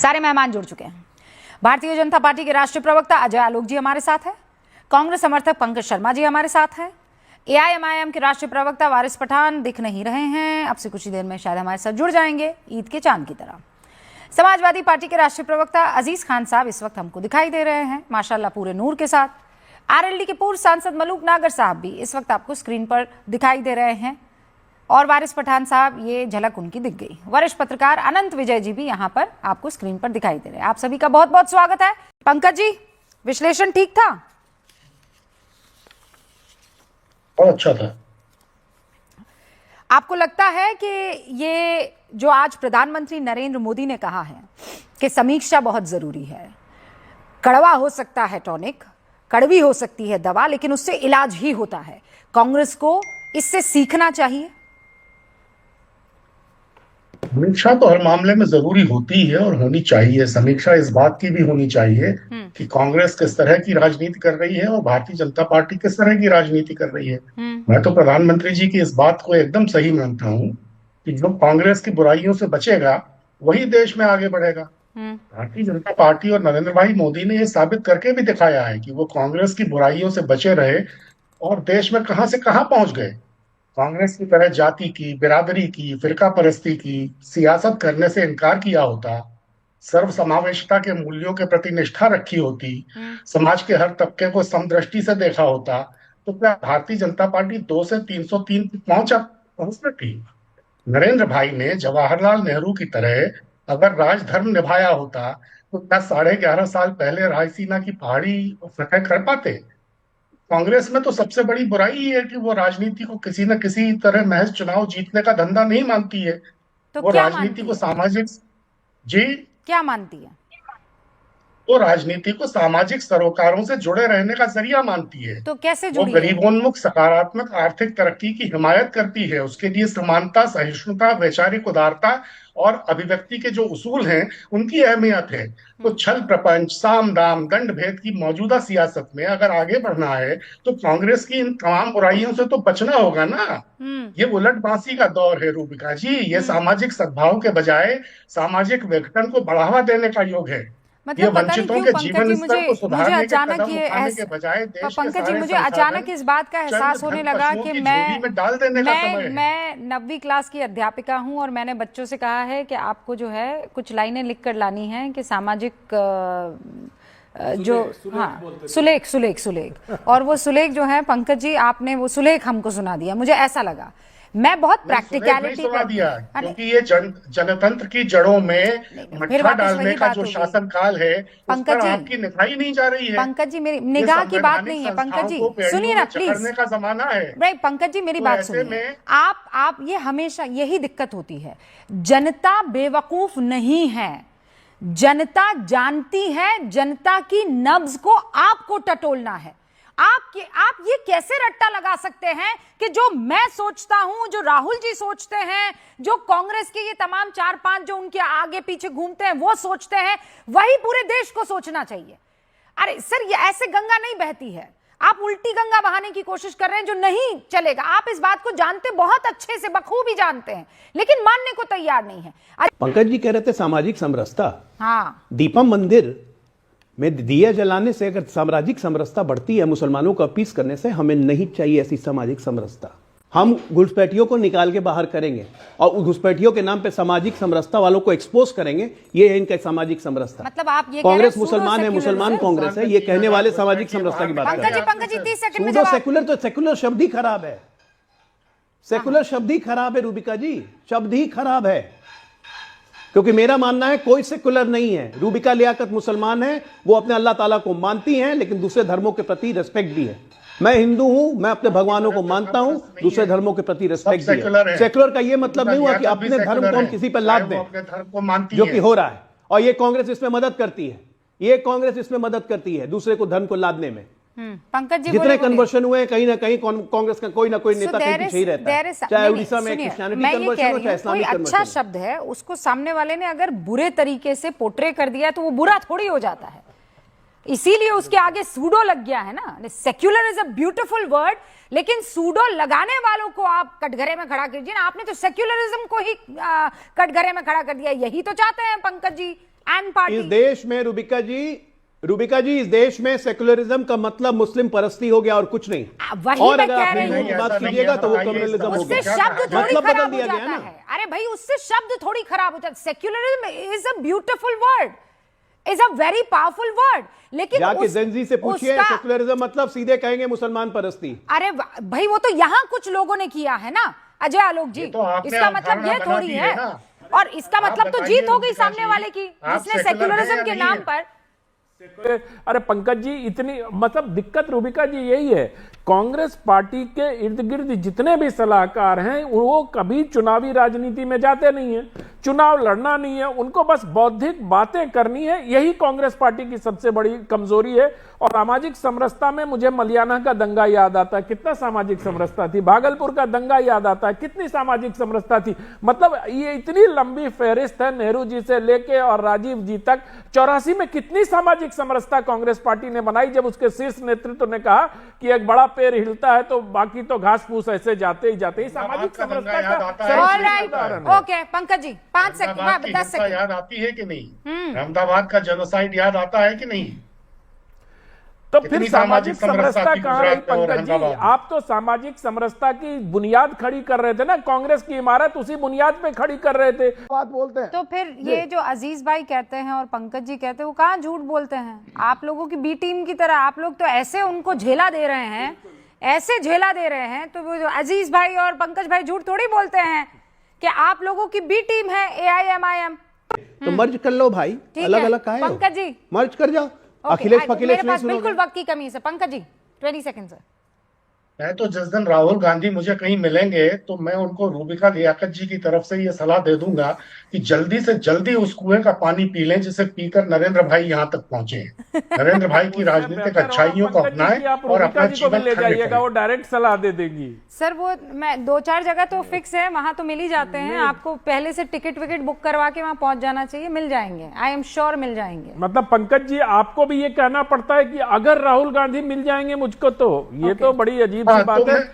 सारे मेहमान जुड़ चुके हैं। भारतीय जनता पार्टी के राष्ट्रीय प्रवक्ता अजय आलोक जी हमारे साथ है, कांग्रेस समर्थक पंकज शर्मा जी हमारे साथ हैं, एआईएमआईएम के राष्ट्रीय प्रवक्ता वारिस पठान दिख नहीं रहे हैं, अब से कुछ ही देर में शायद हमारे साथ जुड़ जाएंगे ईद के चांद की तरह। समाजवादी पार्टी के राष्ट्रीय प्रवक्ता अजीज खान साहब इस वक्त हमको दिखाई दे रहे हैं माशाल्लाह पूरे नूर के साथ। आरएलडी के पूर्व सांसद मलूक नागर साहब भी इस वक्त आपको स्क्रीन पर दिखाई दे रहे हैं और वारिस पठान साहब ये झलक उनकी दिख गई। वरिष्ठ पत्रकार अनंत विजय जी भी यहाँ पर आपको स्क्रीन पर दिखाई दे रहे हैं। आप सभी का बहुत बहुत स्वागत है। पंकज जी, विश्लेषण ठीक था? बहुत अच्छा था। आपको लगता है कि ये जो आज प्रधानमंत्री नरेंद्र मोदी ने कहा है कि समीक्षा बहुत जरूरी है, कड़वा हो सकता है टॉनिक, कड़वी हो सकती है दवा, लेकिन उससे इलाज ही होता है, कांग्रेस को इससे सीखना चाहिए? समीक्षा तो हर मामले में जरूरी होती है और होनी चाहिए। समीक्षा इस बात की भी होनी चाहिए कि कांग्रेस किस तरह की राजनीति कर रही है और भारतीय जनता पार्टी किस तरह की राजनीति कर रही है। मैं तो प्रधानमंत्री जी की इस बात को एकदम सही मानता हूँ कि जो कांग्रेस की बुराइयों से बचेगा वही देश में आगे बढ़ेगा। भारतीय जनता पार्टी और नरेंद्र भाई मोदी ने ये साबित करके भी दिखाया है कि वो कांग्रेस की बुराइयों से बचे रहे और देश में कहां से कहां पहुंच गए। कांग्रेस की तरह जाति की, बिरादरी की, फिरका परस्ती की सियासत करने से इनकार किया होता, सर्वसमावेशिता के मूल्यों के प्रति निष्ठा रखी होती, समाज के हर तबके को समदृष्टि से देखा होता, तो क्या भारतीय जनता पार्टी 2 से 303 पहुंच सकती? नरेंद्र भाई ने जवाहरलाल नेहरू की तरह अगर राजधर्म निभाया होता तो क्या 11.5 साल पहले रायसीना की पहाड़ी फतह कर पाते? कांग्रेस में तो सबसे बड़ी बुराई ही है कि वो राजनीति को किसी न किसी तरह महज चुनाव जीतने का धंधा नहीं मानती है। तो वो क्या राजनीति को सामाजिक क्या मानती है? वो राजनीति को सामाजिक सरोकारों से जुड़े रहने का जरिया मानती है। तो कैसे वो जुड़ी है? गरीबोन्मुख सकारात्मक आर्थिक तरक्की की हिमायत करती है। उसके लिए समानता, सहिष्णुता, वैचारिक उदारता और अभिव्यक्ति के जो उसूल हैं उनकी अहमियत है। तो छल प्रपंच, साम दाम, दंड भेद की मौजूदा सियासत में अगर आगे बढ़ना है तो कांग्रेस की इन तमाम बुराइयों से तो बचना होगा ना। ये उलट बांसी का दौर है रूबिका जी। ये सामाजिक सद्भाव के बजाय सामाजिक विघटन को बढ़ावा देने का युग है। ये वंचितों के जीवन स्तर को सुधारने के कदम उठाने के बजाय देश के पंकज जी, सारे मुझे अचानक इस बात का एहसास होने लगा कि मैं 9वीं क्लास की अध्यापिका हूं और मैंने बच्चों से कहा है कि आपको जो है कुछ लाइनें लिख कर लानी है कि सामाजिक सुलेख और वो सुलेख जो है पंकज जी आपने वो सुलेख हमको सुना दिया। मुझे ऐसा लगा, मैं बहुत प्रैक्टिकलिटी सुना दिया क्योंकि ये जनतंत्र की जड़ों में मट्ठा डालने का जो शासन काल है उस पर आपकी निभाई नहीं जा रही है। पंकज जी, मेरी निगाह की बात नहीं है। पंकज जी सुनिए ना प्लीज, का जमाना है। राइट पंकज जी, मेरी बात सुनिए। आप ये हमेशा यही दिक्कत होती है, जनता बेवकूफ नहीं है, जनता जानती है, जनता की नब्ज को आपको टटोलना है। आप ये कैसे रट्टा लगा सकते हैं कि जो मैं सोचता हूं, जो राहुल जी सोचते हैं, जो कांग्रेस के ये तमाम 4-5 जो उनके आगे पीछे घूमते हैं वो सोचते हैं, वही पूरे देश को सोचना चाहिए? अरे सर, ये ऐसे गंगा नहीं बहती है। आप उल्टी गंगा बहाने की कोशिश कर रहे हैं जो नहीं चलेगा। आप इस बात को जानते बहुत अच्छे से, बखूबी जानते हैं, लेकिन मानने को तैयार नहीं है। पंकज जी कह रहे थे सामाजिक समरसता। हाँ, दीपम मंदिर में दिया जलाने से अगर सामाजिक समरसता बढ़ती है, मुसलमानों को अपीस करने से, हमें नहीं चाहिए ऐसी सामाजिक समरसता। हम घुसपैठियों को निकाल के बाहर करेंगे और घुसपैठियों के नाम पे सामाजिक समरसता वालों को एक्सपोज करेंगे। ये है इनका सामाजिक समरसता। मतलब आप ये कांग्रेस मुसलमान है, मुसलमान कांग्रेस है, ये कहने वाले सामाजिक समरसता की बात कर रहे हैं। पंकज जी 30 सेकंड में जवाब। सेकुलर तो सेकुलर शब्द ही खराब है, सेकुलर शब्द ही खराब है रूबिका जी, शब्द ही खराब है। क्योंकि मेरा मानना है कोई सेकुलर नहीं है। रूबिका लियाकत मुसलमान है, वो अपने अल्लाह ताला को मानती हैं, लेकिन दूसरे धर्मों के प्रति रिस्पेक्ट भी है। मैं हिंदू हूं, मैं अपने भगवानों को मानता हूं, दूसरे धर्मों के प्रति रिस्पेक्ट भी है। सेकुलर का ये मतलब नहीं हुआ कि अपने धर्म को हम किसी पर लाद दें, जो कि हो रहा है। और ये कांग्रेस इसमें मदद करती है, ये कांग्रेस इसमें मदद करती है दूसरे को धर्म को लादने में। पंकज जी, जितने कन्वर्शन हुए कहीं ना कहीं कांग्रेस का कोई ना कोई नेता कहीं पीछे ही रहता है, चाहे उड़ीसा में क्रिश्चियनिटी कन्वर्शन हो, चाहे इस्लामिक कन्वर्शन। अच्छा शब्द है, उसको सामने वाले ने अगर बुरे तरीके से पोर्ट्रे कर दिया तो वो बुरा थोड़ी हो जाता है, इसीलिए उसके आगे सूडो लग गया है ना। Secular is a beautiful word, लेकिन सूडो लगाने वालों को आप कटघरे में खड़ा कीजिए ना। आपने तो सेक्युलरिज्म को ही कटघरे में खड़ा कर दिया। यही तो चाहते हैं पंकज जी, एंड पार्टी। इस देश में रूबिका जी इस देश में सेकुलरिज्म का मतलब मुस्लिम परस्ती हो गया और कुछ नहीं। वही और मैं अगर कह आप रही हिंदुओं हूँ। की बात कीजिएगा तो वो कम्युनलिज्म हो उससे गया। शब्द थोड़ी मतलब खराब बदल हो दिया जाता गया ना। है। अरे भाई उससे शब्द थोड़ी खराब हो जाता है। Secularism is a beautiful word, is a very powerful word, लेकिन जाके जेनजी से पूछिए उसका- सेकुलरिज्म मतलब सीधे कहेंगे मुसलमान परस्ती। अरे भाई वो तो यहाँ कुछ लोगों ने किया है ना अजय आलोक जी, ये तो आपने इसका मतलब अवधारणा ये बना थोड़ी दी है है ना। और इसका आप मतलब तो बताइए जीत हो गई रूबिका सामने जी, वाले की, आप जिसने सेकुलर हैं सेक्युलरिज्म या के नहीं नाम है? पर। अरे पंकज जी, इतनी मतलब दिक्कत रूबिका जी यही है, कांग्रेस पार्टी के इर्द गिर्द जितने भी सलाहकार हैं वो कभी चुनावी राजनीति में जाते नहीं हैं, चुनाव लड़ना नहीं है उनको, बस बौद्धिक बातें करनी है। यही कांग्रेस पार्टी की सबसे बड़ी कमजोरी है। और सामाजिक समरसता में मुझे मलियाना का दंगा याद आता है, कितना सामाजिक समरसता थी। भागलपुर का दंगा याद आता है, कितनी सामाजिक समरसता थी। मतलब ये इतनी लंबी फहरिस्त है, नेहरू जी से लेके और राजीव जी तक। 84 में कितनी सामाजिक समरसता कांग्रेस पार्टी ने बनाई, जब उसके शीर्ष नेतृत्व ने कहा कि एक बड़ा पेड़ हिलता है तो बाकी तो घास फूस ऐसे जाते ही जाते ही। सामाजिक समरसता का alright, okay Pankaj ji 5 second 10 second याद आती है कि नहीं? अहमदाबाद का जेनोसाइड याद आता है कि नहीं? तो फिर सामाजिक समरसता थी कहां रही गुजरात में और पंकज जी? अहमदाबाद में। आप तो सामाजिक समरसता की बुनियाद खड़ी कर रहे थे ना, कांग्रेस की इमारत उसी बुनियाद पे खड़ी कर रहे थे। बात बोलते हैं तो फिर ये जो अजीज भाई कहते हैं और पंकज जी कहते हैं वो कहाँ झूठ बोलते हैं? आप लोगों की बी टीम की तरह आप लोग तो ऐसे उनको झेला दे रहे हैं, ऐसे झेला दे रहे हैं। तो वो जो अजीज भाई और पंकज भाई झूठ थोड़ी बोलते हैं कि आप लोगों की बी टीम है AIMIM। तो मर्ज कर लो भाई, ठीक अलग है, अलग काहे हो? पंकज जी। मर्ज कर जाओ। ओके, अखिलेश मेरे फकीलेश नहीं पास बिल्कुल सुनोगे। वक्त की कमी है। Pankaj ji 20 second sir. मैं तो जिस दिन राहुल गांधी मुझे कहीं मिलेंगे तो मैं उनको रूबिका लियाकत जी की तरफ से ये सलाह दे दूंगा कि जल्दी से जल्दी उस कुएं का पानी पी लें जिसे पीकर नरेंद्र भाई यहाँ तक पहुंचे हैं। नरेंद्र भाई की राजनीतिक अच्छाइयों को अपनाएं और अपना जीवन ले खंड जाइएगा, करें। वो डायरेक्ट सलाह दे देगी। सर वो मैं 2-4 जगह तो फिक्स है, वहां तो मिल ही जाते हैं। आपको पहले से टिकट विकेट बुक करवा के वहां पहुंच जाना चाहिए, मिल जाएंगे। आई एम श्योर मिल जाएंगे। मतलब पंकज जी आपको भी ये कहना पड़ता है कि अगर राहुल गांधी मिल जाएंगे मुझको तो ये तो बड़ी अजीब सी हाँ, बात तो है। मैं